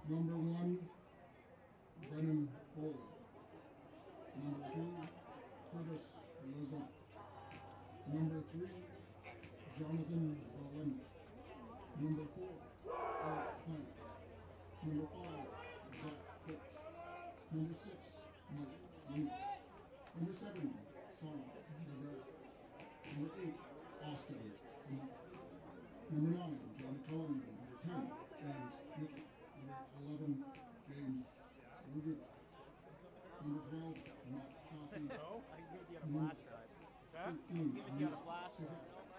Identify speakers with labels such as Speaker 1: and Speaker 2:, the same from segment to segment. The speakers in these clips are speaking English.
Speaker 1: Number 1, Brennan Foley. Number 2, Curtis Lozon. Number 3, Jonathan Bowen. Number 4, Eric Plant. Number 5, Zach Fitch. Number 6, Mike Sweeney. Number 7, Sam Devere. Number 8, Austin Lamont. Number 9, John Cullen. Number 10, James Mitchell. Number 11, James Ruger. Number 12, Matt Coffey. Number 13, Nate Sitter.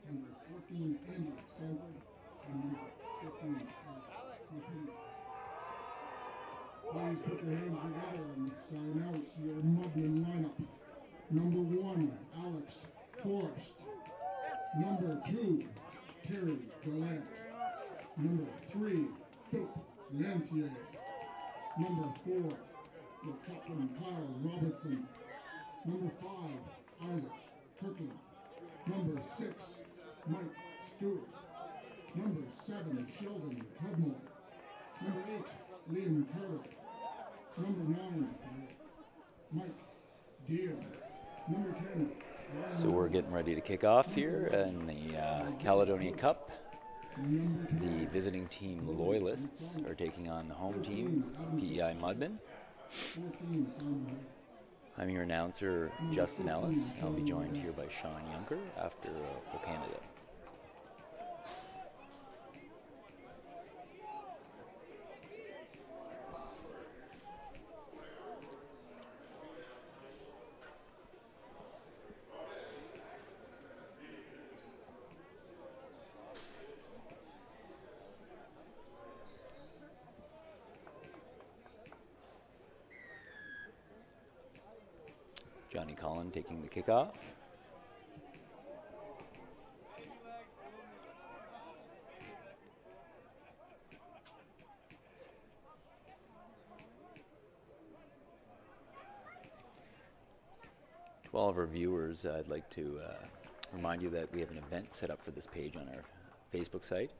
Speaker 1: Number 14, Andy Sandberg. And number 15, Eric Lupini. Please put your hands together and announce your Mudman lineup. Number 1, Alex Forrest. Number 2, Terry Gallant. Number 3, Philip Lancier. Number 4, the Captain Kyle Robertson. Number 5, Isaac Kirkland. Number 6, Mike Stewart. Number 7, Sheldon Cudmore. Number 8, Liam Carter. Number 9, Mike Deere. Number 10.
Speaker 2: So we're getting ready to kick off here in the Caledonia Cup. The visiting team Loyalists are taking on the home team, PEI Mudman. I'm your announcer, Justin Ellis. I'll be joined here by Sean Junker after Canada. Johnny Collin taking the kickoff. To all of our viewers, I'd like to remind you that we have an event set up for this page on our Facebook site.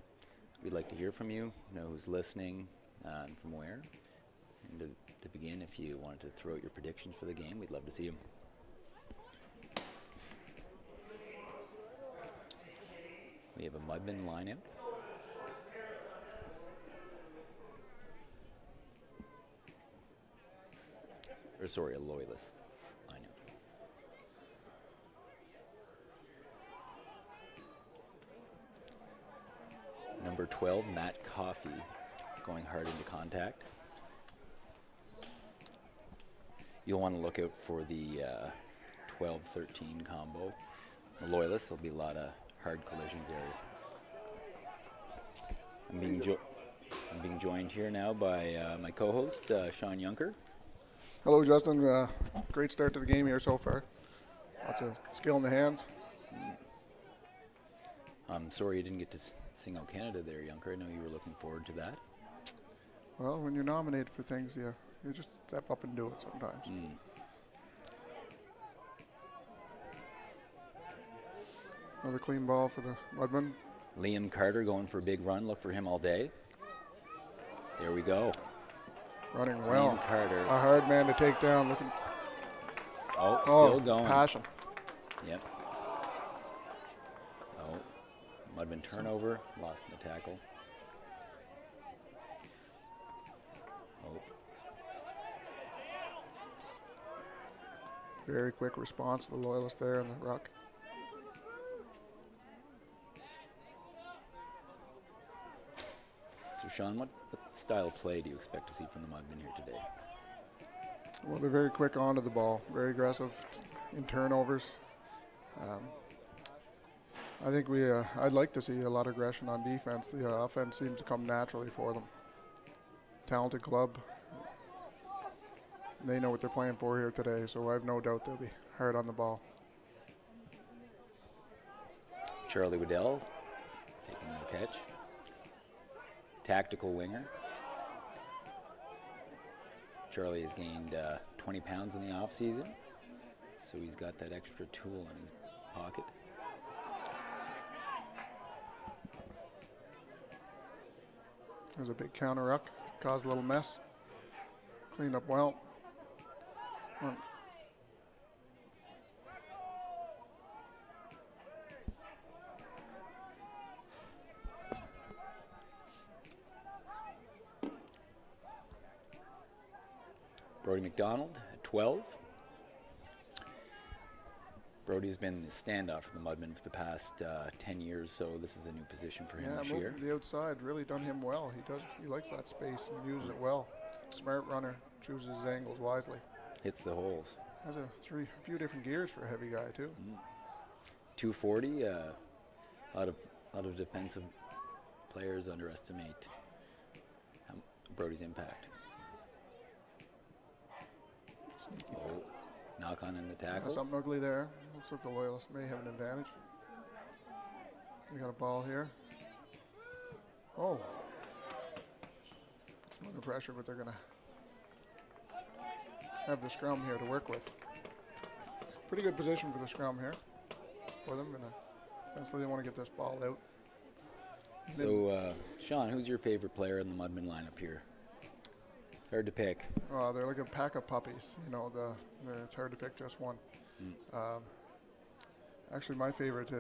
Speaker 2: We'd like to hear from you, know who's listening, and from where. And to begin, if you wanted to throw out your predictions for the game, we'd love to see them. We have a Mudman lineup. Or sorry, a Loyalist lineup. Number 12, Matt Coffey, going hard into contact. You'll want to look out for the 12-13 combo. The Loyalists, there'll be a lot of hard collisions there. I'm being joined here now by my co-host, Sean Junker.
Speaker 3: Hello, Justin. Great start to the game here so far. Lots of skill in the hands.
Speaker 2: I'm sorry you didn't get to sing "O Canada" there, Junker. I know you were looking forward to that.
Speaker 3: Well, when you're nominated for things, you just step up and do it sometimes. Another clean ball for the Mudman.
Speaker 2: Liam Carter going for a big run. Look for him all day. There we go.
Speaker 3: Running well.
Speaker 2: Liam Carter.
Speaker 3: A hard man to take down. Looking.
Speaker 2: Oh, still going.
Speaker 3: Passion.
Speaker 2: Yep. Oh, Mudman turnover. Lost in the tackle. Oh.
Speaker 3: Very quick response to the Loyalist there in the ruck.
Speaker 2: So, Sean, what style of play do you expect to see from the Mudmen here today?
Speaker 3: Well, they're very quick onto the ball, very aggressive in turnovers. I think I'd like to see a lot of aggression on defense. The offense seems to come naturally for them. Talented club. They know what they're playing for here today, so I have no doubt they'll be hard on the ball.
Speaker 2: Charlie Waddell taking the catch. Tactical winger. Charlie has gained 20 pounds in the off-season, so he's got that extra tool in his pocket.
Speaker 3: There's a big counter ruck. caused a little mess. Cleaned up well. Come on.
Speaker 2: Brody McDonald at 12. Brody's been the standoff for the Mudmen for the past 10 years, so this is a new position for him this year.
Speaker 3: Moving to the outside really done him well. He likes that space and uses it well. Smart runner, chooses his angles wisely.
Speaker 2: Hits the holes.
Speaker 3: Has a few different gears for a heavy guy too.
Speaker 2: 240. A lot of defensive players underestimate Brody's impact. Oh, knock on in the tackle.
Speaker 3: Something ugly there. Looks like the Loyalists may have an advantage. They got a ball here. Oh. Some under pressure, but they're going to have the scrum here to work with. Pretty good position for the scrum here for them. Eventually they want to get this ball out.
Speaker 2: So, Sean, who's your favorite player in the Mudmen lineup here? Hard to pick.
Speaker 3: They're like a pack of puppies. You know, it's hard to pick just one. Actually, my favorite,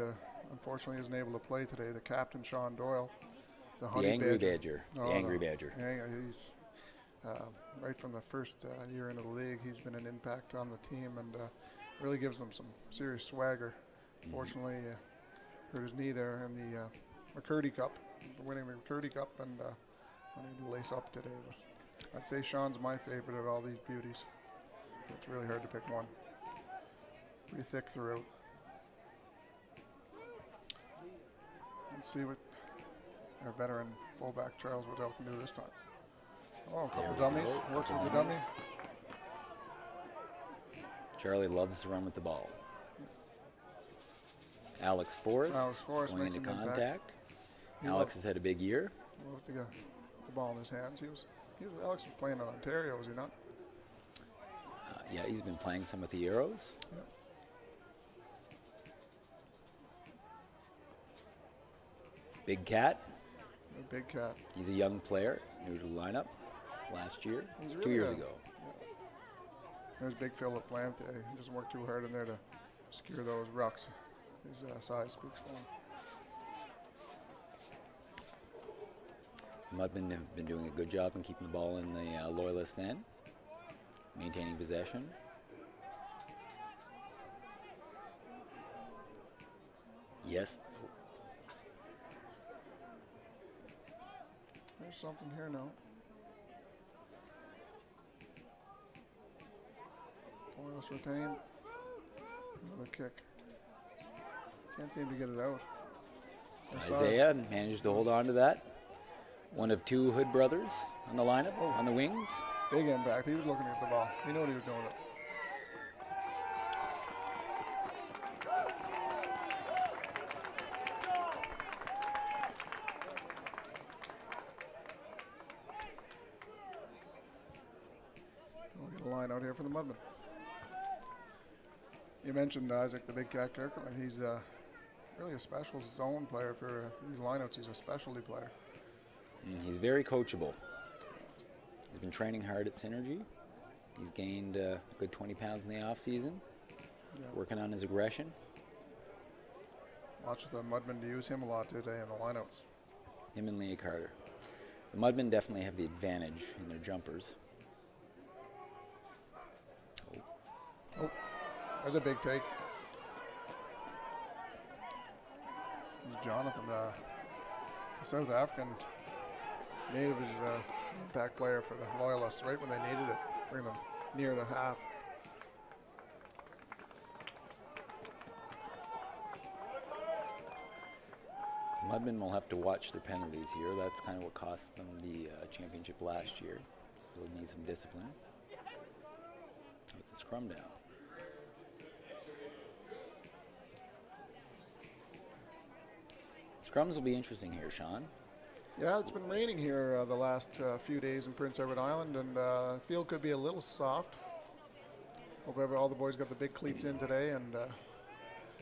Speaker 3: unfortunately, isn't able to play today. The captain, Sean Doyle. The
Speaker 2: Angry Badger. The Angry Badger.
Speaker 3: Yeah, he's right from the first year into the league. He's been an impact on the team and really gives them some serious swagger. Fortunately, hurt his knee there in the McCurdy Cup, winning the McCurdy Cup, and unable to lace up today. But I'd say Sean's my favorite of all these beauties. It's really hard to pick one. Pretty thick throughout. Let's see what our veteran fullback Charles Waddell can do this time. Oh, a couple dummies. Works with the dummy.
Speaker 2: Charlie loves to run with the ball. Alex Forrest going into contact. Alex has had a big year.
Speaker 3: Loved to get the ball in his hands. Alex was playing in Ontario, was he not?
Speaker 2: Yeah, he's been playing some with the Arrows.
Speaker 3: Yep.
Speaker 2: Big Cat.
Speaker 3: Big Cat.
Speaker 2: He's a young player, new to the lineup last year,
Speaker 3: Really
Speaker 2: 2 years ago.
Speaker 3: Yeah. There's Big Philip Lamte. He doesn't work too hard in there to secure those rucks. His size speaks for him.
Speaker 2: The Mudmen have been doing a good job in keeping the ball in the Loyalist end, maintaining possession. Yes.
Speaker 3: There's something here now. Loyalist retained. Another kick. Can't seem to get it out.
Speaker 2: Isaiah managed to hold on to that. One of two Hood brothers on the lineup, on the wings.
Speaker 3: Big impact. He was looking at the ball. He knew what he was doing. We'll get a line out here for the Mudmen. You mentioned Isaac, the Big Cat Kirkland. He's really a special zone player for these lineouts. He's a specialty player.
Speaker 2: He's very coachable. He's been training hard at Synergy. He's gained a good 20 pounds in the off season, working on his aggression.
Speaker 3: Watch the Mudmen to use him a lot today in the lineouts.
Speaker 2: Him and Leah Carter. The Mudmen definitely have the advantage in their jumpers.
Speaker 3: Oh, that's a big take. This is Jonathan, the South African native, is an impact player for the Loyalists right when they needed it, bring them near the half.
Speaker 2: The Mudmen will have to watch their penalties here. That's kind of what cost them the championship last year. So they'll need some discipline. Oh, it's a scrum down. Scrums will be interesting here, Sean.
Speaker 3: Yeah, it's been raining here the last few days in Prince Edward Island, and the field could be a little soft. Hope all the boys got the big cleats in today, and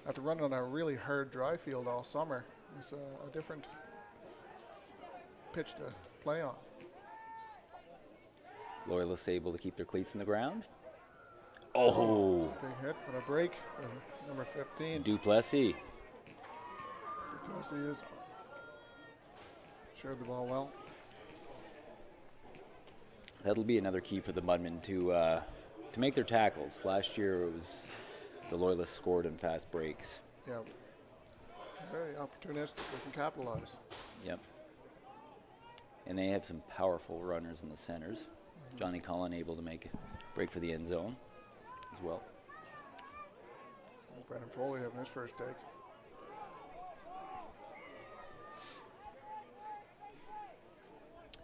Speaker 3: after running on a really hard dry field all summer, it's a different pitch to play on.
Speaker 2: Loyalists able to keep their cleats in the ground. Oh,
Speaker 3: Big hit, but a break. Number 15.
Speaker 2: Duplessis.
Speaker 3: Duplessis is shared the ball well.
Speaker 2: That'll be another key for the Mudmen to make their tackles. Last year it was the Loyalists scored in fast breaks.
Speaker 3: Yeah. Very opportunistic. They can capitalize.
Speaker 2: Yep. And they have some powerful runners in the centers. Johnny Cullen able to make a break for the end zone as well.
Speaker 3: So Brendan Foley having his first take.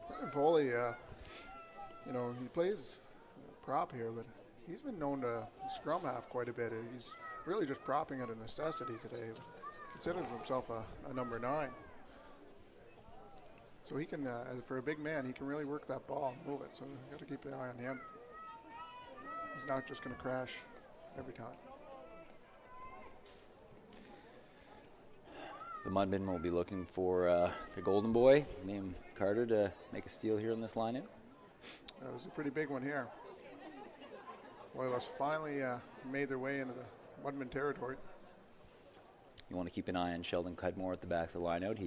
Speaker 3: Brendan Foley, you know, he plays prop here, but he's been known to scrum half quite a bit. He's really just propping out of necessity today. Considers himself a number 9. So he can, for a big man, he can really work that ball and move it. So you've got to keep an eye on him. He's not just going to crash every time.
Speaker 2: The Mudmen will be looking for the golden boy named Carter to make a steal here in this lineup.
Speaker 3: That was a pretty big one here. Loyalists finally made their way into the Mudman territory.
Speaker 2: You want to keep an eye on Sheldon Cudmore at the back of the lineout.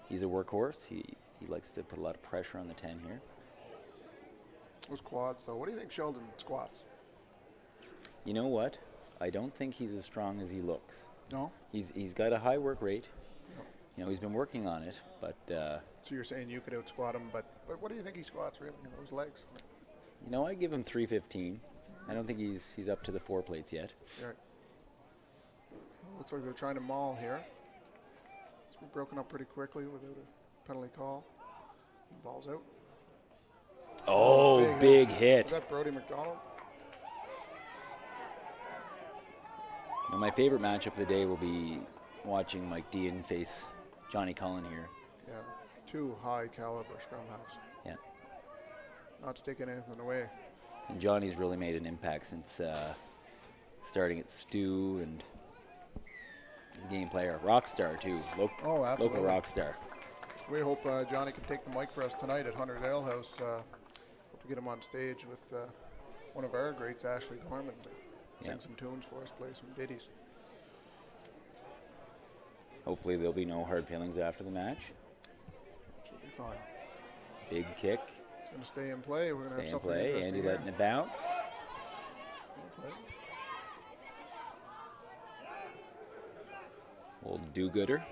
Speaker 2: He's a workhorse. He likes to put a lot of pressure on the 10 here.
Speaker 3: Those quads, though. What do you think Sheldon squats?
Speaker 2: You know what? I don't think he's as strong as he looks.
Speaker 3: No?
Speaker 2: He's got a high work rate.
Speaker 3: No.
Speaker 2: You know, he's been working on it, but...
Speaker 3: so you're saying you could out-squat him, but what do you think he squats, really, in those legs?
Speaker 2: You know, I give him 315. I don't think he's up to the 4 plates yet.
Speaker 3: Right. Looks like they're trying to maul here. It's been broken up pretty quickly without a penalty call. The ball's out.
Speaker 2: Oh, big hit.
Speaker 3: Is that Brody McDonald?
Speaker 2: Now, my favorite matchup of the day will be watching Mike Dean face Johnny Cullen here.
Speaker 3: Yeah, 2 high-caliber scrum halves.
Speaker 2: Yeah.
Speaker 3: Not to take anything away.
Speaker 2: And Johnny's really made an impact since starting at Stu, and he's a game player. Rock star, too.
Speaker 3: Oh, absolutely.
Speaker 2: Local rock star.
Speaker 3: We hope Johnny can take the mic for us tonight at Hunter's Ale House. Hope to get him on stage with one of our greats, Ashley Gorman, to sing some tunes for us, play some ditties.
Speaker 2: Hopefully there'll be no hard feelings after the match.
Speaker 3: Should be fine.
Speaker 2: Big kick.
Speaker 3: It's going to stay in play. We're going to have
Speaker 2: Stay in
Speaker 3: something
Speaker 2: play.
Speaker 3: interesting
Speaker 2: Andy
Speaker 3: here.
Speaker 2: letting it bounce.
Speaker 3: Play.
Speaker 2: Old do-gooder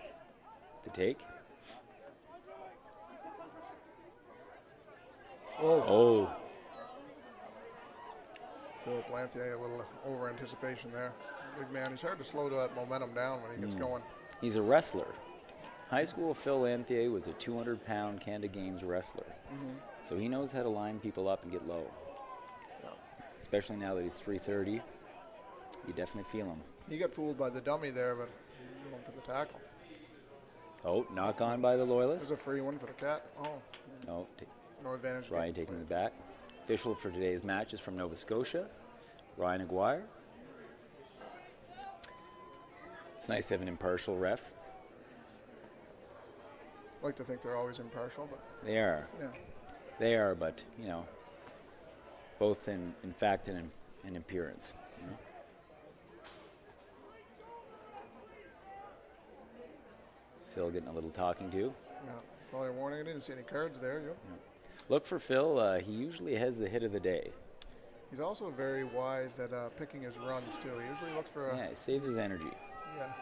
Speaker 2: to take. Oh.
Speaker 3: Philip Lanthier, a little over anticipation there. Big man, he's hard to slow that momentum down when he gets going.
Speaker 2: He's a wrestler. High school Phil Lanthier was a 200-pound Canada Games wrestler. So he knows how to line people up and get low.
Speaker 3: Yeah.
Speaker 2: Especially now that he's 330. You definitely feel him.
Speaker 3: He got fooled by the dummy there, but he went for the tackle.
Speaker 2: Oh, knock on by the Loyalists.
Speaker 3: There's a free one for the Cat. Oh,
Speaker 2: Oh,
Speaker 3: no advantage.
Speaker 2: Ryan taking it back. Official for today's match is from Nova Scotia, Ryan Aguirre. It's nice to have an impartial ref.
Speaker 3: I like to think they're always impartial, but
Speaker 2: They are.
Speaker 3: yeah.
Speaker 2: They are, but, you know, both in fact and in appearance. You know? Phil getting a little talking to.
Speaker 3: Yeah. Probably a warning. I didn't see any cards there. Joe.
Speaker 2: Look for Phil. He usually has the hit of the day.
Speaker 3: He's also very wise at picking his runs, too. He usually looks for a...
Speaker 2: Yeah, he saves his energy.
Speaker 3: Yeah.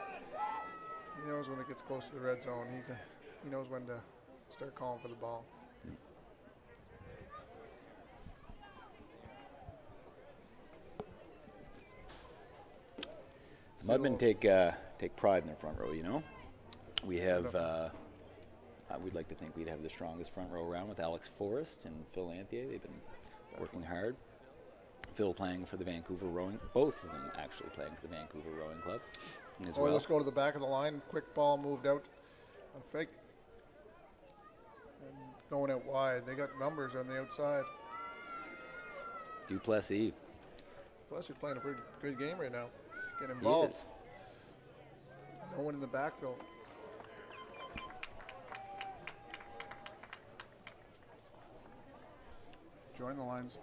Speaker 3: He knows when it gets close to the red zone. He knows when to start calling for the ball.
Speaker 2: Mudmen take pride in their front row, you know. We have, we'd like to think we'd have the strongest front row around with Alex Forrest and Phil Lanthier. They've been working hard. Phil playing for the Vancouver Rowing, both of them actually playing for the Vancouver Rowing Club as well.
Speaker 3: Let's go to the back of the line. Quick ball moved out. A fake. And going out wide. They got numbers on the outside.
Speaker 2: Duplessis.
Speaker 3: Plus, he's playing a pretty good game right now. Getting
Speaker 2: He
Speaker 3: involved.
Speaker 2: is.
Speaker 3: No one in the backfield. join the lines.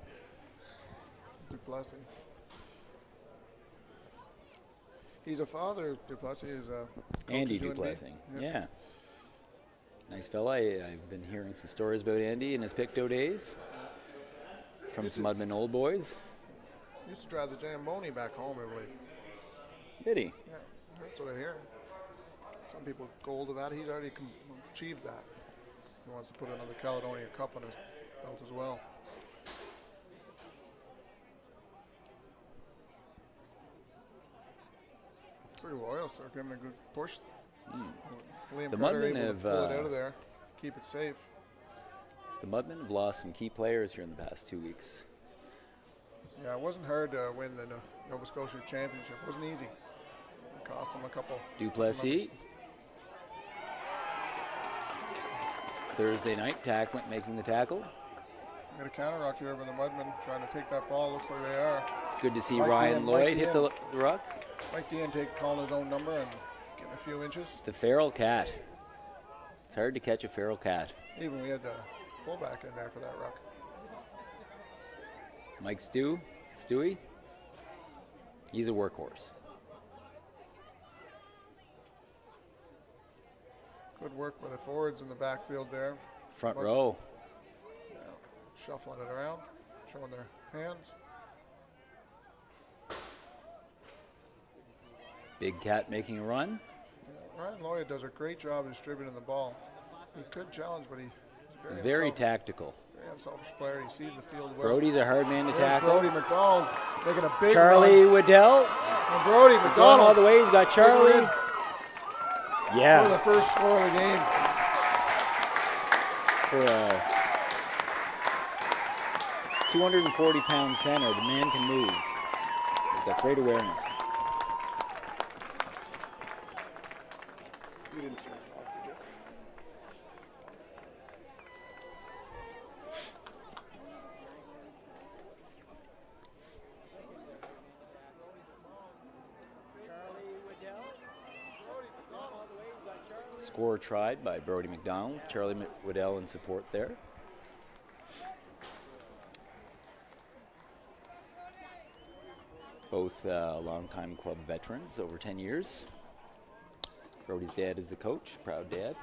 Speaker 3: Duplessis. He's a father. Duplessis is a
Speaker 2: Andy Duplessis. Yeah. Nice fella. I've been hearing some stories about Andy in his Pictou days from some Mudman old boys.
Speaker 3: Used to drive the Jamboni back home, I believe.
Speaker 2: Did he?
Speaker 3: Yeah, that's what I hear. Some people goal to that. He's already achieved that. He wants to put another Caledonia Cup on his belt as well. Pretty loyal, so they're giving a good push. Liam
Speaker 2: The
Speaker 3: Carter
Speaker 2: Mudmen
Speaker 3: able to
Speaker 2: have,
Speaker 3: pull it out of there, keep it safe.
Speaker 2: The Mudmen have lost some key players here in the past 2 weeks.
Speaker 3: Yeah, it wasn't hard to win the Nova Scotia Championship. It wasn't easy. It cost them a couple.
Speaker 2: Duplessis. Thursday night, making the tackle.
Speaker 3: Got a counter rock here over the Mudmen trying to take that ball. Looks like they are.
Speaker 2: Good to see
Speaker 3: Mike
Speaker 2: Ryan
Speaker 3: Dean,
Speaker 2: Lloyd hit the ruck.
Speaker 3: Mike Dean calling his own number and getting a few inches.
Speaker 2: The feral cat. It's hard to catch a feral cat.
Speaker 3: Even we had the fullback in there for that ruck.
Speaker 2: Mike Stewie. He's a workhorse.
Speaker 3: Good work by the forwards in the backfield there.
Speaker 2: Front row.
Speaker 3: Yeah, shuffling it around, showing their hands.
Speaker 2: Big Cat making a run.
Speaker 3: Yeah, Ryan Lloyd does a great job of distributing the ball. He could challenge, but
Speaker 2: he's very tactical.
Speaker 3: Very unselfish player. He sees the field well.
Speaker 2: Brody's a hard man to tackle.
Speaker 3: Brody McDonald making a big
Speaker 2: Charlie
Speaker 3: run.
Speaker 2: Waddell.
Speaker 3: And Brody
Speaker 2: He's
Speaker 3: McDonald
Speaker 2: going all the way. He's got Charlie. Yeah.
Speaker 3: For the first score of the game.
Speaker 2: For a 240-pound center, the man can move. He's got great awareness.
Speaker 3: You didn't start talking, did you?
Speaker 2: Score tried by Brody McDonald. Charlie Waddell in support there. Both longtime club veterans, over 10 years. Brody's dad is the coach, proud dad.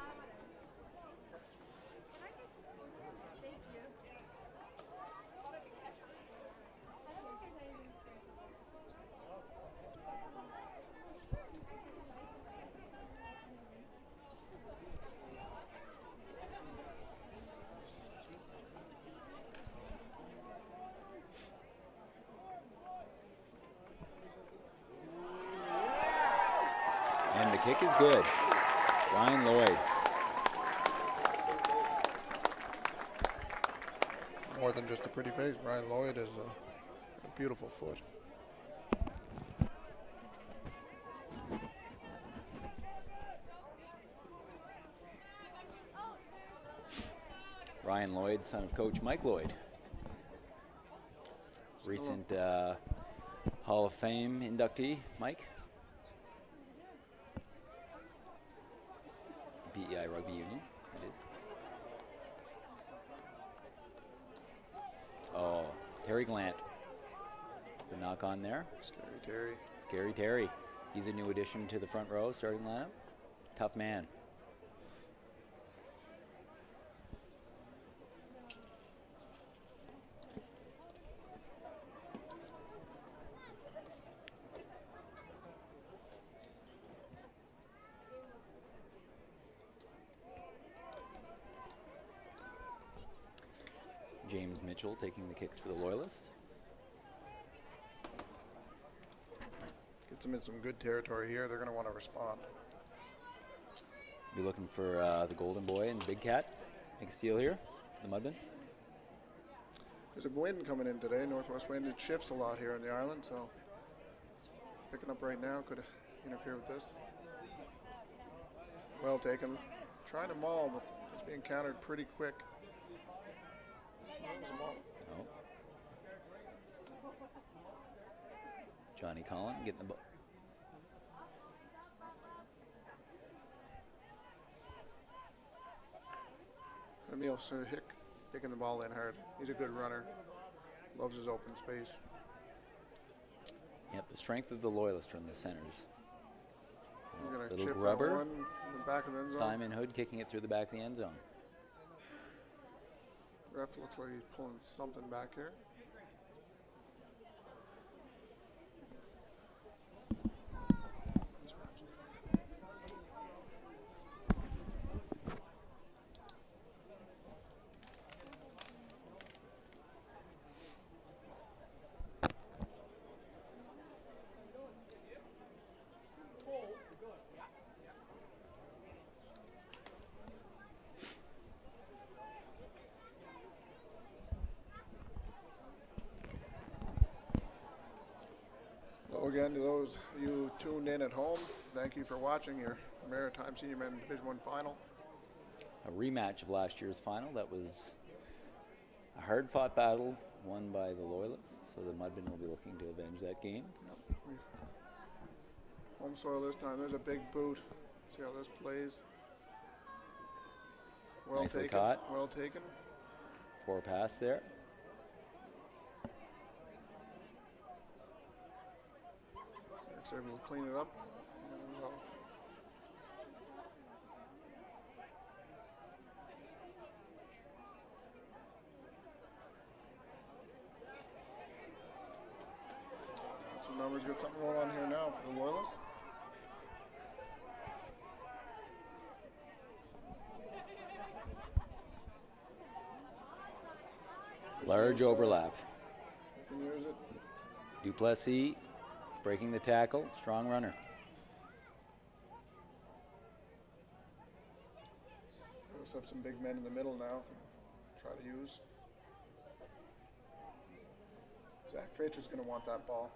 Speaker 2: And the kick is good. Ryan Lloyd.
Speaker 3: More than just a pretty face. Ryan Lloyd is a beautiful foot.
Speaker 2: Ryan Lloyd, son of Coach Mike Lloyd. Recent Hall of Fame inductee, Mike. PEI Rugby Union, it is. Oh, Terry Glant. The knock on there.
Speaker 3: Scary Terry.
Speaker 2: Scary Terry. He's a new addition to the front row starting lineup. Tough man. James Mitchell taking the kicks for the Loyalists.
Speaker 3: Gets them in some good territory here. They're going to want to respond.
Speaker 2: Be looking for the Golden Boy and Big Cat. Make a steal here, the Mudman.
Speaker 3: There's a wind coming in today, northwest wind. It shifts a lot here on the island, so picking up right now could interfere with this. Well taken. Trying to maul, but it's being countered pretty quick. That was a maul.
Speaker 2: Oh. Johnny Collin getting the ball.
Speaker 3: Emil Sir Hick kicking the ball in hard. He's a good runner. Loves his open space.
Speaker 2: Yep, the strength of the Loyalists from the centers.
Speaker 3: We're going to
Speaker 2: Little
Speaker 3: chip
Speaker 2: grubber.
Speaker 3: that one in the back of the end zone.
Speaker 2: Simon Hood kicking it through the back of the end zone.
Speaker 3: Ref looks like he's pulling something back here. Again, to those of you tuned in at home, thank you for watching your Maritime Senior Men Division I final.
Speaker 2: A rematch of last year's final. That was a hard-fought battle won by the Loyalists, so the Mudmen will be looking to avenge that game.
Speaker 3: Yep. Home soil this time. There's a big boot. See how this plays. Well
Speaker 2: Nicely
Speaker 3: taken.
Speaker 2: caught.
Speaker 3: Well taken.
Speaker 2: Poor pass there.
Speaker 3: Able to clean it up. And, some numbers, got something going on here now for the Loyalists.
Speaker 2: Large overlap.
Speaker 3: You can use it.
Speaker 2: Duplessis breaking the tackle, strong runner.
Speaker 3: We also have some big men in the middle now to try to use. Zach Fitcher's going to want that ball.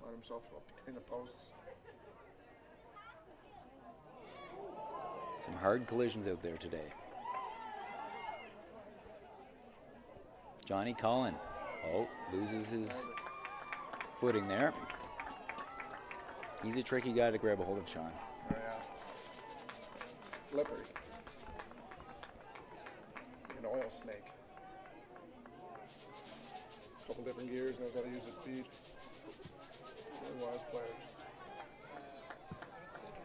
Speaker 3: Line himself up between the posts.
Speaker 2: Some hard collisions out there today. Johnny Collin. Oh, loses his footing there. He's a tricky guy to grab a hold of, Sean.
Speaker 3: Oh, yeah. Slippery. An oil snake. Couple different gears, knows how to use his speed. Very wise players.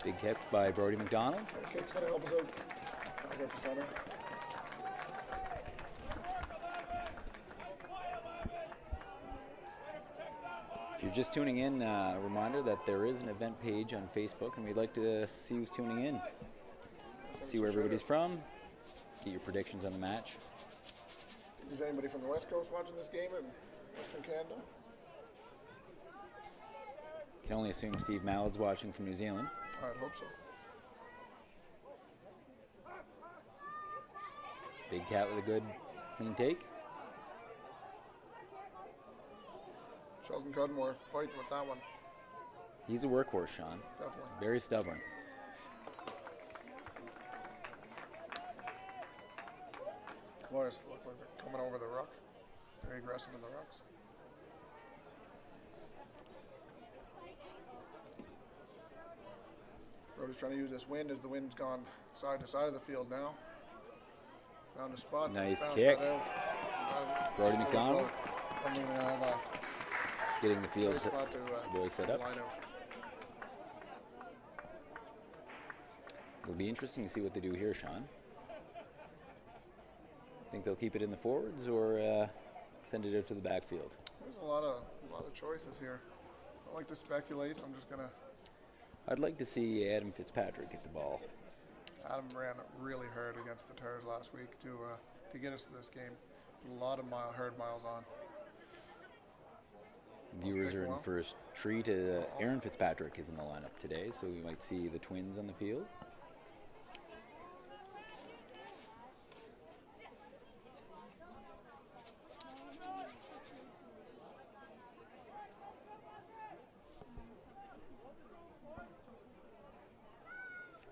Speaker 2: Big kick by Brody McDonald.
Speaker 3: That kick's going to help us out. Back up to center.
Speaker 2: If you're just tuning in, a reminder that there is an event page on Facebook, and we'd like to see who's tuning in. See where everybody's from, get your predictions on the match.
Speaker 3: Is anybody from the West Coast watching this game in Western Canada?
Speaker 2: Can only assume Steve Mallard's watching from New Zealand.
Speaker 3: I'd hope so.
Speaker 2: Big Cat with a good clean take.
Speaker 3: Sheldon Cudmore fighting with that one.
Speaker 2: He's a workhorse, Sean.
Speaker 3: Definitely.
Speaker 2: Very stubborn.
Speaker 3: Loyalists look like they're coming over the ruck. Very aggressive in the rucks. Brody's trying to use this wind as the wind's gone side to side of the field now. Found a spot.
Speaker 2: Nice
Speaker 3: Bounced
Speaker 2: kick.
Speaker 3: that out.
Speaker 2: Brody McDonald.
Speaker 3: I'm going to have a
Speaker 2: Getting the field
Speaker 3: nice spot to
Speaker 2: boys set up.
Speaker 3: line out.
Speaker 2: It'll be interesting to see what they do here, Sean. Think they'll keep it in the forwards or send it out to the backfield?
Speaker 3: There's a lot of choices here. I don't like to speculate. I'm just gonna.
Speaker 2: I'd like to see Adam Fitzpatrick get the ball.
Speaker 3: Adam ran really hard against the Tars last week to get us to this game. Put a lot of hard miles on.
Speaker 2: Viewers are in for a treat. Aaron Fitzpatrick is in the lineup today, so we might see the twins on the field.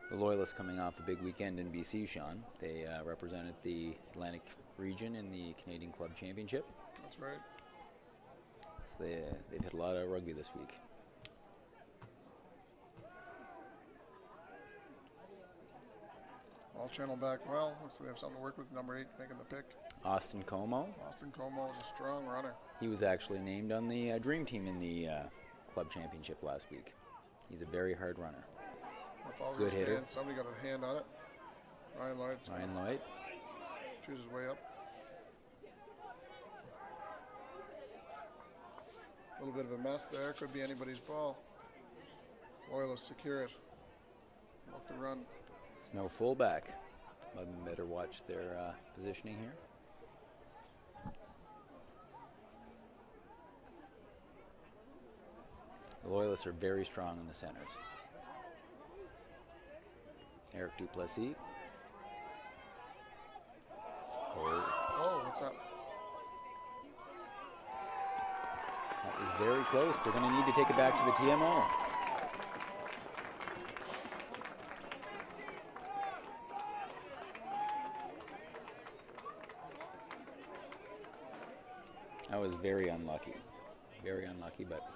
Speaker 2: The Loyalists coming off a big weekend in BC, Sean. They represented the Atlantic region in the Canadian Club Championship.
Speaker 3: That's right.
Speaker 2: So they've hit a lot of rugby this week.
Speaker 3: All channeled back well. Looks like they have something to work with. Number 8 making the pick.
Speaker 2: Austin Como.
Speaker 3: Austin Como is a strong runner.
Speaker 2: He was actually named on the Dream Team in the club championship last week. He's a very hard runner. Good hitter.
Speaker 3: Somebody got a hand on it. Ryan Lloyd. Chooses his way up. A little bit of a mess there. Could be anybody's ball. Loyalists secure it. Look to run.
Speaker 2: It's no fullback. Mudman better watch their positioning here. The Loyalists are very strong in the centers. Eric Duplessis.
Speaker 3: Oh, what's up?
Speaker 2: That was very close. They're going to need to take it back to the TMO. That was very unlucky. Very unlucky, but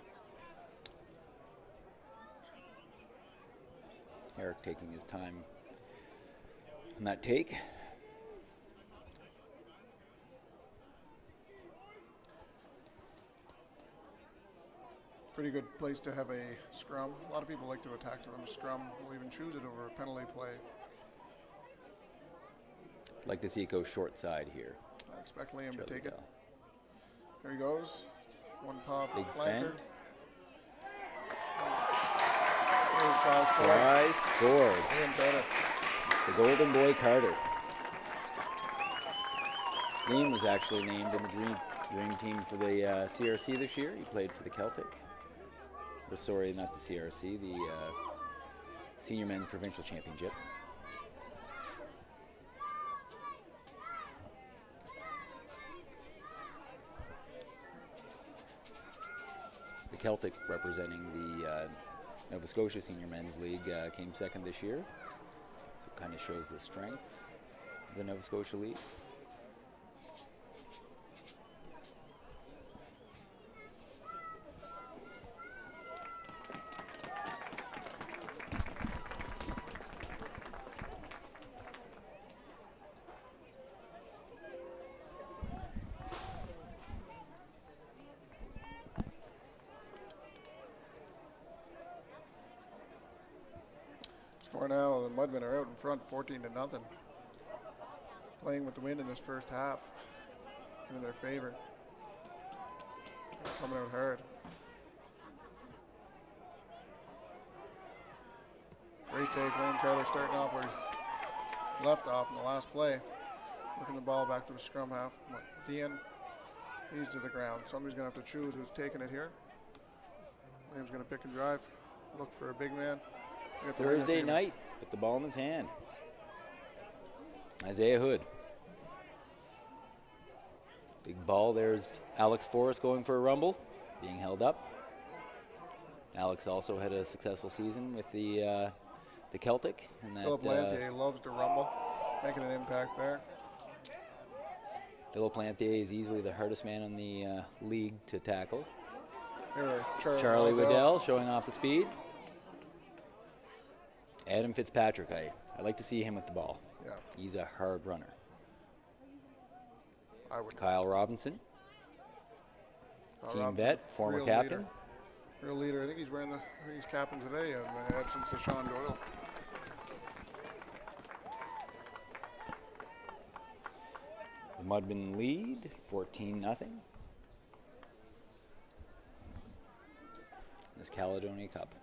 Speaker 2: Eric taking his time on that take.
Speaker 3: Pretty good place to have a scrum. A lot of people like to attack to run the scrum. Will even choose it over a penalty play.
Speaker 2: I'd like to see it go short side here.
Speaker 3: I expect Liam to take it. There he goes. One pop.
Speaker 2: Big
Speaker 3: flanker.
Speaker 2: Try scored.
Speaker 3: Liam Carter.
Speaker 2: The Golden Boy Carter. Liam was actually named in the Dream Team for the CRC this year. He played for the Celtic. Or sorry, not the CRC, the Senior Men's Provincial Championship. The Celtic, representing the Nova Scotia Senior Men's League, came second this year. So it kind of shows the strength of the Nova Scotia League.
Speaker 3: Score now, the Mudmen are out in front, 14-0. Playing with the wind in this first half, in their favor. They're coming out hard. Great take, Liam Carter starting off where he left off in the last play. Looking the ball back to the scrum half. Dean, he's to the ground. Somebody's going to have to choose who's taking it here. Liam's going to pick and drive, look for a big man.
Speaker 2: Thursday night with the ball in his hand. Isaiah Hood. Big ball. There's Alex Forrest going for a rumble, being held up. Alex also had a successful season with the Celtic. And that,
Speaker 3: Philip Lantier loves to rumble, making an impact there.
Speaker 2: Philip Lantier is easily the hardest man in the league to tackle.
Speaker 3: Charlie
Speaker 2: Waddell showing off the speed. Adam Fitzpatrick, I like to see him with the ball.
Speaker 3: Yeah.
Speaker 2: He's a hard runner.
Speaker 3: Kyle
Speaker 2: Robinson. Team vet, former captain.
Speaker 3: Leader. Real leader. I think he's wearing he's captain today in the absence of Sean Doyle.
Speaker 2: The Mudmen lead, 14-0. This Caledonia Cup.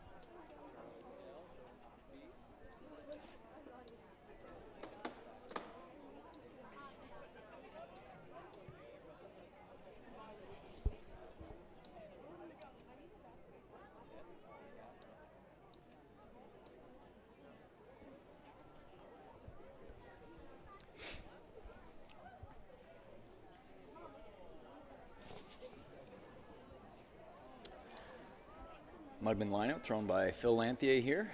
Speaker 2: Mudman lineup thrown by Phil Lantier here.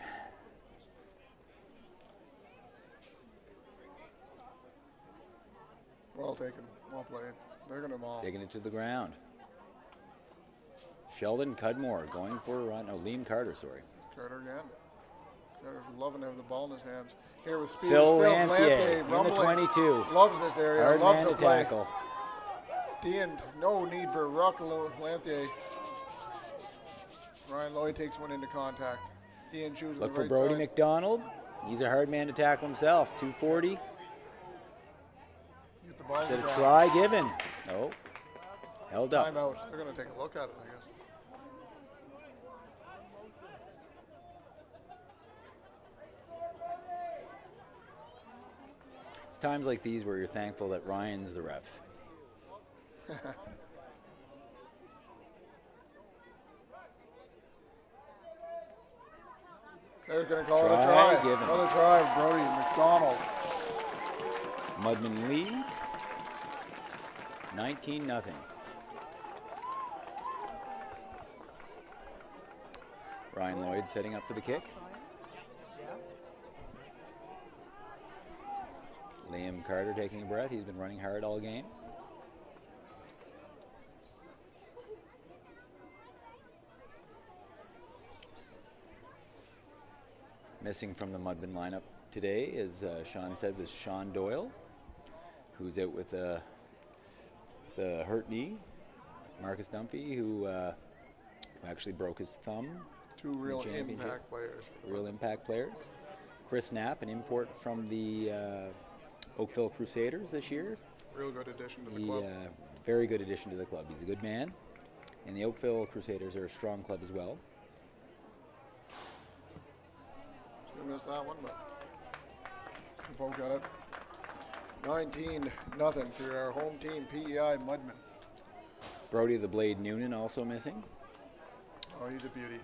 Speaker 3: Well taken, well played. They're going to maul.
Speaker 2: Taking it to the ground. Sheldon Cudmore going for a run. Oh, Liam Carter, sorry.
Speaker 3: Carter again. They're loving to have the ball in his hands. Here with speed.
Speaker 2: Phil
Speaker 3: Lanthier
Speaker 2: Lanthier in the
Speaker 3: rumbling.
Speaker 2: 22.
Speaker 3: Loves this area.
Speaker 2: Hard
Speaker 3: Loves
Speaker 2: man
Speaker 3: the
Speaker 2: to
Speaker 3: play.
Speaker 2: tackle.
Speaker 3: Dean, no need for a ruck. Lanthier. Ryan Lloyd takes one into contact. Dean chooses the
Speaker 2: Look for
Speaker 3: right
Speaker 2: Brody
Speaker 3: side.
Speaker 2: McDonald. He's a hard man to tackle himself. 240.
Speaker 3: Get the ball
Speaker 2: Is
Speaker 3: to
Speaker 2: it a
Speaker 3: the ground.
Speaker 2: try given? No. Held up.
Speaker 3: Timeout. They're going to take a look at it, I guess.
Speaker 2: It's times like these where you're thankful that Ryan's the ref.
Speaker 3: They're going to call it a
Speaker 2: Try
Speaker 3: try.
Speaker 2: given.
Speaker 3: Another try of Brody McDonald.
Speaker 2: Mudman lead. 19-0. Ryan Lloyd setting up for the kick. Liam Carter taking a breath. He's been running hard all game. Missing from the Mudman lineup today, as Sean said, was Sean Doyle, who's out with a hurt knee. Marcus Dumphy, who actually broke his thumb.
Speaker 3: Two real impact players.
Speaker 2: Real impact players. Chris Knapp, an import from the Oakville Crusaders this year.
Speaker 3: Real good addition to the club.
Speaker 2: Very good addition to the club. He's a good man. And the Oakville Crusaders are a strong club as well.
Speaker 3: Should have missed that one, but we both got it. 19-0 for our home team, PEI Mudman.
Speaker 2: Brody the Blade Noonan also missing.
Speaker 3: Oh, he's a beauty.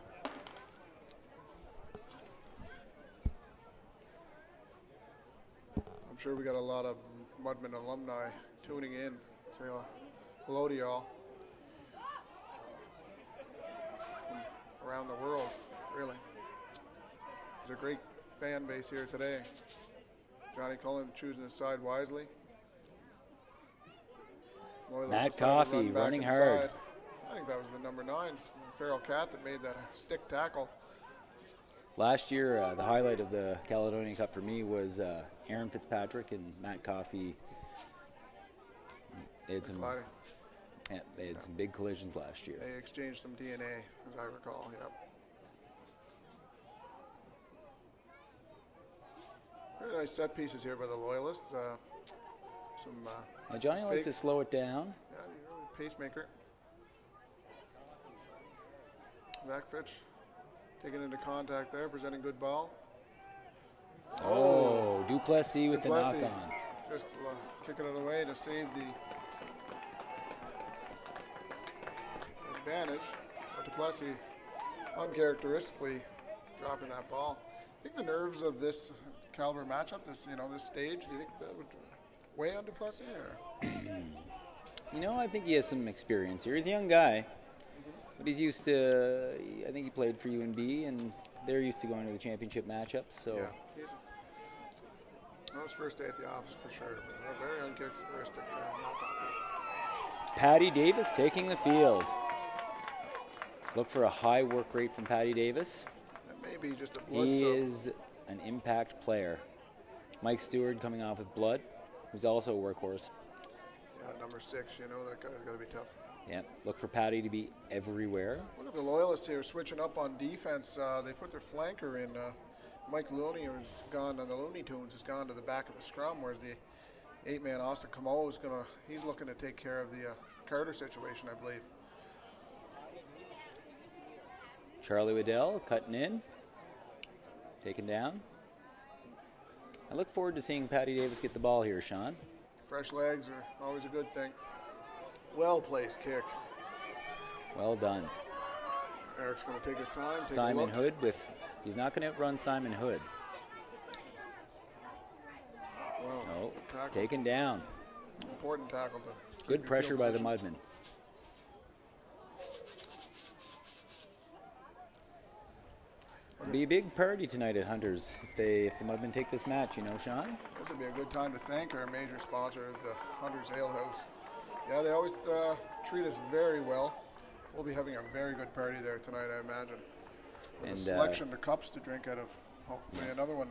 Speaker 3: I'm sure we got a lot of Mudman alumni tuning in. Say hello to y'all. From around the world, really. There's a great fan base here today. Johnny Cullen choosing his side wisely. Loyalist
Speaker 2: Matt
Speaker 3: decided to
Speaker 2: Coffey
Speaker 3: run back
Speaker 2: running
Speaker 3: inside.
Speaker 2: hard.
Speaker 3: I think that was the number 9, Feral Cat, that made that stick tackle.
Speaker 2: Last year, the highlight of the Caledonia Cup for me was Aaron Fitzpatrick and Matt Coffey. They had some, they had some big collisions last year.
Speaker 3: They exchanged some DNA, as I recall, yep. Very nice set pieces here by the Loyalists.
Speaker 2: Now Johnny likes to slow it down.
Speaker 3: Yeah, pacemaker. Zach Fitch taking into contact there, presenting good ball.
Speaker 2: Oh, Duplessis with the knock
Speaker 3: Duplessis
Speaker 2: on.
Speaker 3: just kicking it away to save the advantage. But Duplessis uncharacteristically dropping that ball. I think the nerves of this caliber matchup, this stage, do you think that would weigh on Duplessis? Or?
Speaker 2: You know, I think he has some experience here. He's a young guy, but he's used to, I think he played for UNB, and they're used to going to the championship matchups. So.
Speaker 3: Yeah, he's not his first day at the office for sure, but a very uncharacteristic knockoff.
Speaker 2: Patty Davis taking the field. Look for a high work rate from Patty Davis.
Speaker 3: That may be just a blood
Speaker 2: He
Speaker 3: soak.
Speaker 2: is an impact player. Mike Stewart coming off with blood, who's also a workhorse.
Speaker 3: Yeah, number 6, that guy's got to be tough.
Speaker 2: Yeah, look for Patty to be everywhere.
Speaker 3: Look at the Loyalists here switching up on defense. They put their flanker in. Mike Looney has gone to the Looney Tunes, has gone to the back of the scrum, whereas the 8-man Austin Camo is he's looking to take care of the Carter situation, I believe.
Speaker 2: Charlie Waddell cutting in, taken down. I look forward to seeing Patty Davis get the ball here, Sean.
Speaker 3: Fresh legs are always a good thing. Well-placed kick.
Speaker 2: Well done.
Speaker 3: Eric's going to take his time.
Speaker 2: Simon Hood he's not going to outrun Simon Hood.
Speaker 3: Wow.
Speaker 2: Oh,
Speaker 3: tackle.
Speaker 2: taken down.
Speaker 3: Important tackle. To
Speaker 2: Good pressure by the Mudmen. It'll be a big party tonight at Hunters if the Mudmen take this match, Sean?
Speaker 3: This would be a good time to thank our major sponsor, the Hunters Ale House. Yeah, they always treat us very well. We'll be having a very good party there tonight, I imagine. With a selection of cups to drink out of hopefully another one.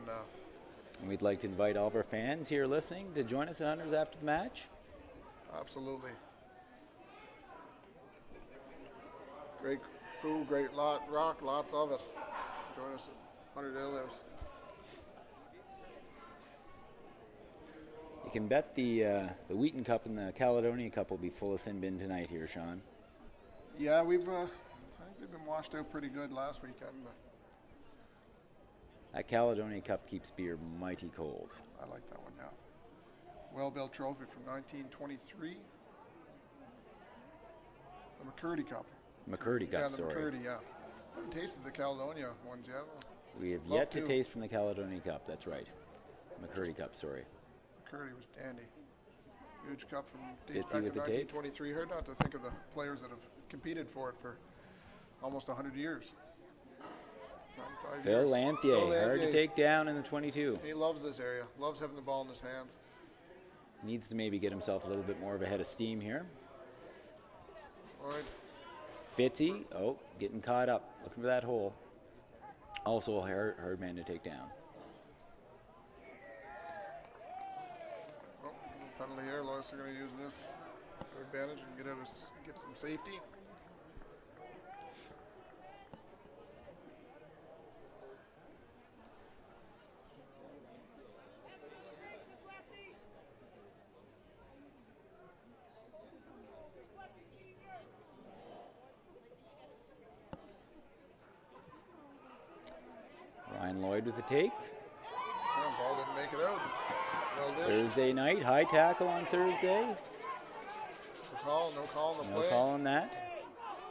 Speaker 2: And we'd like to invite all of our fans here listening to join us at Hunters after the match.
Speaker 3: Absolutely. Great food, great rock, lots of it. Join us at Hunter Alehouse.
Speaker 2: You can bet the Wheaton Cup and the Caledonia Cup will be full of sin bin tonight here, Sean.
Speaker 3: Yeah, we've. I think they've been washed out pretty good last weekend. But
Speaker 2: That Caledonia Cup keeps beer mighty cold.
Speaker 3: I like that one, yeah. Well-built trophy from 1923. The McCurdy Cup.
Speaker 2: McCurdy Cup,
Speaker 3: Yeah, the
Speaker 2: sorry.
Speaker 3: McCurdy, yeah. I haven't tasted the Caledonia ones yet.
Speaker 2: We have
Speaker 3: Love
Speaker 2: yet to
Speaker 3: to.
Speaker 2: taste from the Caledonia Cup, that's right. McCurdy Cup, sorry.
Speaker 3: McCurdy was dandy. Huge cup from dates
Speaker 2: Fitzy
Speaker 3: back to
Speaker 2: with the tape.
Speaker 3: 1923. Hard not to think of the players that have competed for it for almost 100 years. 95
Speaker 2: Phil
Speaker 3: years.
Speaker 2: Lanthier,
Speaker 3: Phil
Speaker 2: hard to
Speaker 3: Lanthier.
Speaker 2: take down in the 22.
Speaker 3: He loves this area. Loves having the ball in his hands.
Speaker 2: Needs to maybe get himself a little bit more of a head of steam here.
Speaker 3: All right.
Speaker 2: Fitzy, oh, getting caught up, looking for that hole. Also a hard man to take down.
Speaker 3: Oh, penalty here. Lois are going to use this to advantage and get some safety.
Speaker 2: Ryan Lloyd with the take.
Speaker 3: Oh, ball didn't make it out. Well dished.
Speaker 2: Thursday night, high tackle on Thursday.
Speaker 3: No call on the
Speaker 2: No
Speaker 3: play.
Speaker 2: call on that.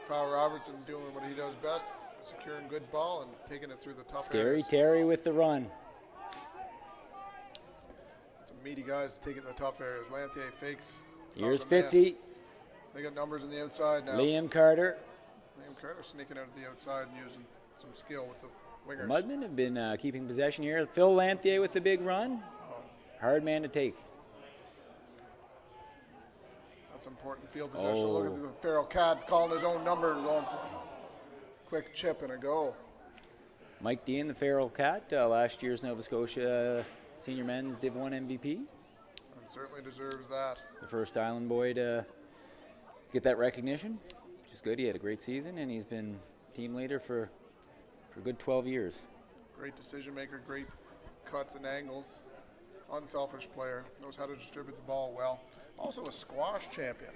Speaker 3: Kyle Robertson doing what he does best, securing good ball and taking it through the tough
Speaker 2: Scary
Speaker 3: areas.
Speaker 2: Terry with the run.
Speaker 3: Some meaty guys to take it in the tough areas. Lanthier fakes.
Speaker 2: Here's
Speaker 3: Follows the man.
Speaker 2: Fitzy,
Speaker 3: They got numbers on the outside now.
Speaker 2: Liam Carter.
Speaker 3: Liam Carter sneaking out of the outside and using some skill with the wingers.
Speaker 2: Mudmen have been keeping possession here. Phil Lanthier with the big run. Hard man to take.
Speaker 3: That's important field possession.
Speaker 2: Oh.
Speaker 3: Look at the Feral Cat calling his own number and going for a quick chip and a go.
Speaker 2: Mike Dean, the Feral Cat, last year's Nova Scotia Senior Men's Div 1 MVP.
Speaker 3: And certainly deserves that.
Speaker 2: The first Island boy to get that recognition, which is good. He had a great season, and he's been team leader for a good 12 years.
Speaker 3: Great decision maker, great cuts and angles. Unselfish player, knows how to distribute the ball well. Also a squash champion,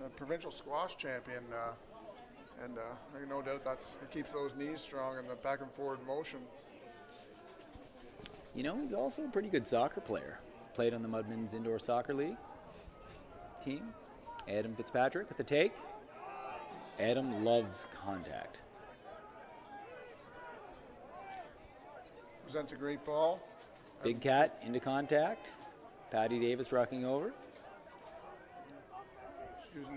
Speaker 3: a provincial squash champion, and no doubt it keeps those knees strong and the back and forward motion.
Speaker 2: You know, he's also a pretty good soccer player. Played on the Mudmen's Indoor Soccer League team. Adam Fitzpatrick with the take. Adam loves contact.
Speaker 3: Presents a great ball.
Speaker 2: Big Cat into contact. Patty Davis rocking over.
Speaker 3: Using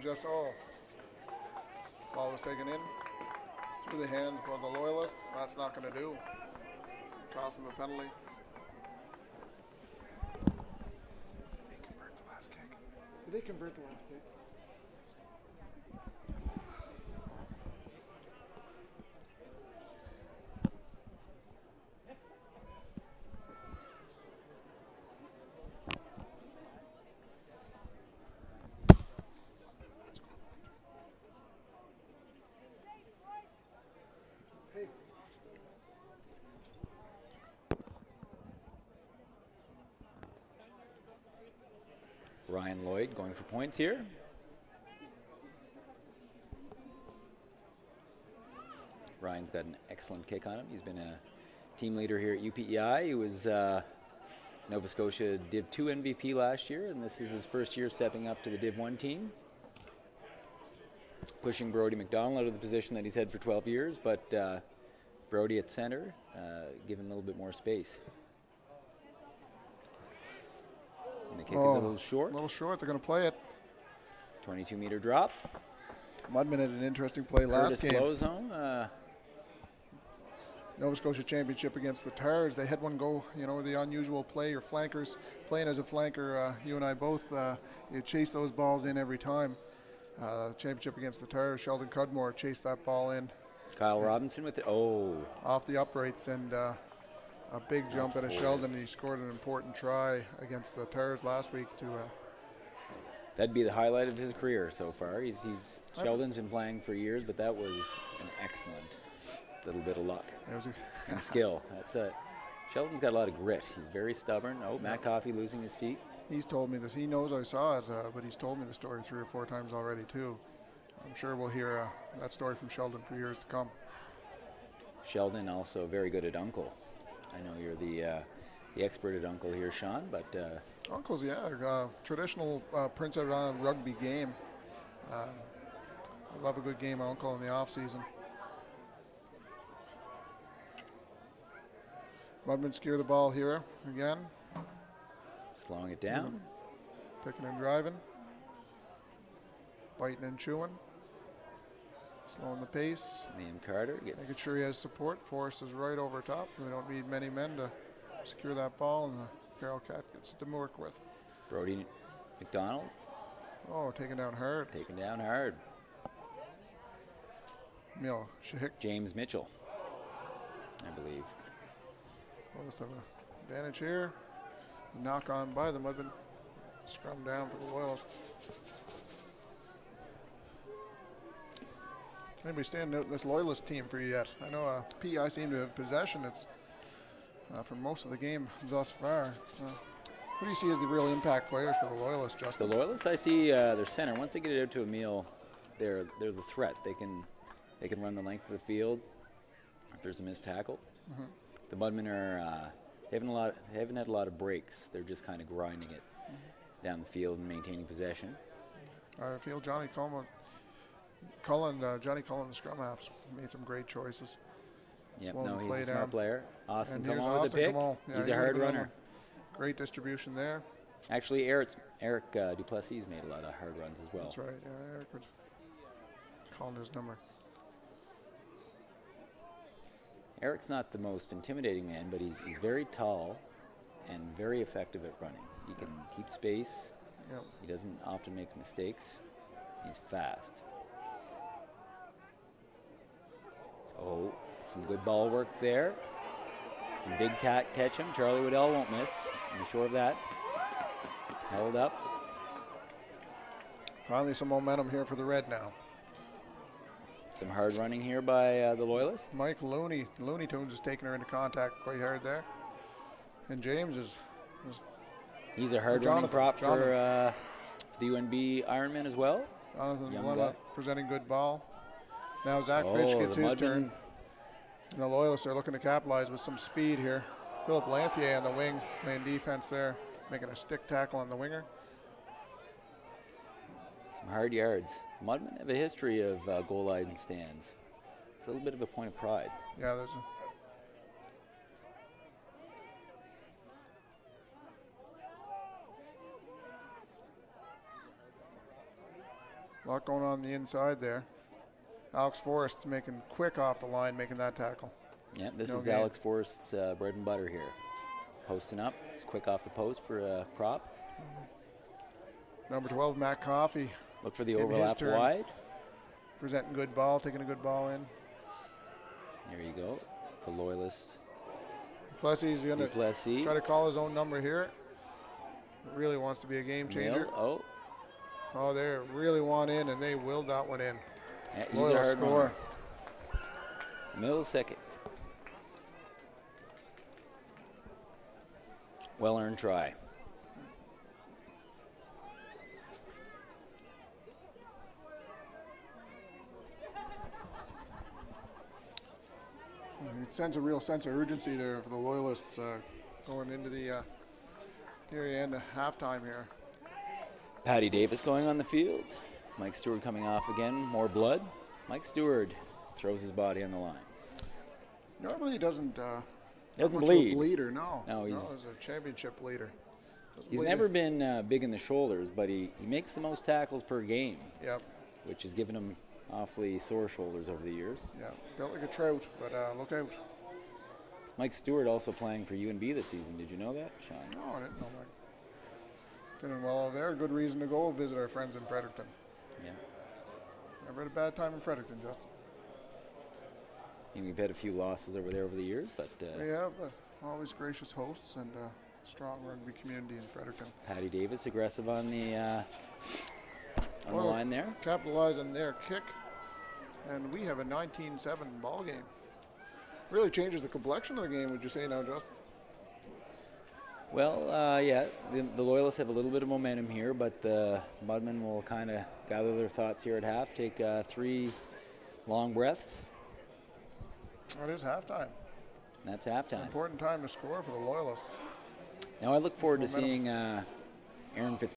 Speaker 3: ball was taken in through the hands of the Loyalists. That's not going to do. Cost them a penalty. Did they convert the last kick? Did they convert the last kick?
Speaker 2: Ryan Lloyd going for points here. Ryan's got an excellent kick on him. He's been a team leader here at UPEI. He was Nova Scotia Div 2 MVP last year, and this is his first year stepping up to the Div 1 team. Pushing Brody McDonald out of the position that he's had for 12 years, but Brody at center, given a little bit more space. And the kick is a little short.
Speaker 3: A little short. They're going to play it.
Speaker 2: 22-meter drop.
Speaker 3: Mudman had an interesting play last
Speaker 2: Curtis
Speaker 3: game.
Speaker 2: slow zone.
Speaker 3: Nova Scotia Championship against the Tars. They had one go, the unusual play. Your flankers, playing as a flanker, you and I both, you chase those balls in every time. Championship against the Tars, Sheldon Cudmore chased that ball in
Speaker 2: Kyle Robinson with it. Oh,
Speaker 3: off the uprights, and a big jump out of Sheldon. He scored an important try against the Tars last week to
Speaker 2: that'd be the highlight of his career so far. Sheldon's been playing for years, but that was an excellent little bit of luck and skill. Sheldon's got a lot of grit. He's very stubborn. Oh, Matt Coffey losing his feet.
Speaker 3: He's told me this. He knows I saw it, but he's told me the story 3 or 4 times already too. I'm sure we'll hear that story from Sheldon for years to come.
Speaker 2: Sheldon also very good at uncle. I know you're the expert at uncle here, Sean, but
Speaker 3: Uncles, yeah, traditional Prince Edward Island rugby game. I love a good game of uncle in the off season. Mudman secure the ball here again.
Speaker 2: slowing it down.
Speaker 3: Picking and driving. Biting and chewing. Slowing the pace.
Speaker 2: Liam Carter gets...
Speaker 3: Making sure he has support. Forrest is right over top. We don't need many men to secure that ball, and the Feral Cat gets it to work with.
Speaker 2: Brody McDonald.
Speaker 3: Oh, taken down hard.
Speaker 2: Taken down hard.
Speaker 3: Mill Shahik.
Speaker 2: James Mitchell, I believe.
Speaker 3: Almost have an advantage here. Knock on by the Mudman. Scrum down for the Loyalists. Anybody standing out in this Loyalist team for you yet? I know PI seem to have possession. It's for most of the game thus far. Who do you see as the real impact players for the Loyalists, Justin?
Speaker 2: The Loyalists, I see their center. Once they get it out to Emil, they're the threat. They can run the length of the field if there's a missed tackle. Mm-hmm. The Mudmen are they haven't had a lot of breaks. They're just kind of grinding it down the field and maintaining possession.
Speaker 3: I feel Johnny Cullen, the scrum halves, made some great choices.
Speaker 2: Yep, no, he's a smart player. Austin Comeau with a pick.
Speaker 3: Yeah,
Speaker 2: he's a hard runner.
Speaker 3: Great distribution there.
Speaker 2: Actually, Eric Duplessis made a lot of hard runs as well.
Speaker 3: That's right. Yeah, Eric would call his number.
Speaker 2: Eric's not the most intimidating man, but he's very tall and very effective at running. He can keep space.
Speaker 3: Yep.
Speaker 2: He doesn't often make mistakes. He's fast. Oh, some good ball work there. And big cat catch him. Charlie Waddell won't miss. I'm sure of that. Held up.
Speaker 3: Finally some momentum here for the Red now.
Speaker 2: Some hard running here by the Loyalists.
Speaker 3: Mike Looney Tunes is taking her into contact quite hard there. And James is
Speaker 2: he's a hard running prop for the UNB Ironman as well.
Speaker 3: Jonathan presenting good ball. Now Zach Fitch gets his turn. And the Loyalists are looking to capitalize with some speed here. Philip Lanthier on the wing playing defense there, making a stick tackle on the winger.
Speaker 2: Some hard yards. Mudmen have a history of goal line stands. It's a little bit of a point of pride.
Speaker 3: Yeah, there's a lot going on the inside there. Alex Forrest making quick off the line, making that tackle.
Speaker 2: Yeah, this is Alex Forrest's bread and butter here. Posting up. He's quick off the post for a prop.
Speaker 3: Number 12, Matt Coffey.
Speaker 2: Look for the overlap wide.
Speaker 3: Presenting good ball, taking a good ball in.
Speaker 2: There you go. The Loyalists.
Speaker 3: Duplessis is going to try to call his own number here. Really wants to be a game changer. Oh, they really want in, and they willed that one in.
Speaker 2: Yeah, he's a hard score. Millisecond. Well-earned try.
Speaker 3: You sense a real sense of urgency there for the Loyalists going into the near end of halftime here.
Speaker 2: Patty Davis going on the field. Mike Stewart coming off again. More blood. Mike Stewart throws his body on the line.
Speaker 3: Normally he doesn't
Speaker 2: bleed.
Speaker 3: A bleeder, no.
Speaker 2: No, he's
Speaker 3: a championship leader.
Speaker 2: He's never been big in the shoulders, but he makes the most tackles per game.
Speaker 3: Yep.
Speaker 2: Which has given him awfully sore shoulders over the years.
Speaker 3: Yeah, built like a trout, but look out.
Speaker 2: Mike Stewart also playing for UNB this season. Did you know that, Sean?
Speaker 3: No, I didn't know Mike. Feeling well over there. Good reason to go visit our friends in Fredericton.
Speaker 2: Yeah.
Speaker 3: Never had a bad time in Fredericton, Justin.
Speaker 2: We've had a few losses over there over the years, but
Speaker 3: We have always gracious hosts and strong rugby community in Fredericton.
Speaker 2: Patty Davis aggressive on the
Speaker 3: Well,
Speaker 2: line there.
Speaker 3: Capitalize on their kick, and we have a 19-7 ball game. Really changes the complexion of the game, would you say now, Justin?
Speaker 2: Well, yeah, the Loyalists have a little bit of momentum here, but the Mudmen will kind of gather their thoughts here at half, take 3 long breaths.
Speaker 3: It is halftime.
Speaker 2: That's halftime.
Speaker 3: Important time to score for the Loyalists.
Speaker 2: Now I look forward to
Speaker 3: momentum.
Speaker 2: seeing Aaron Fitzpatrick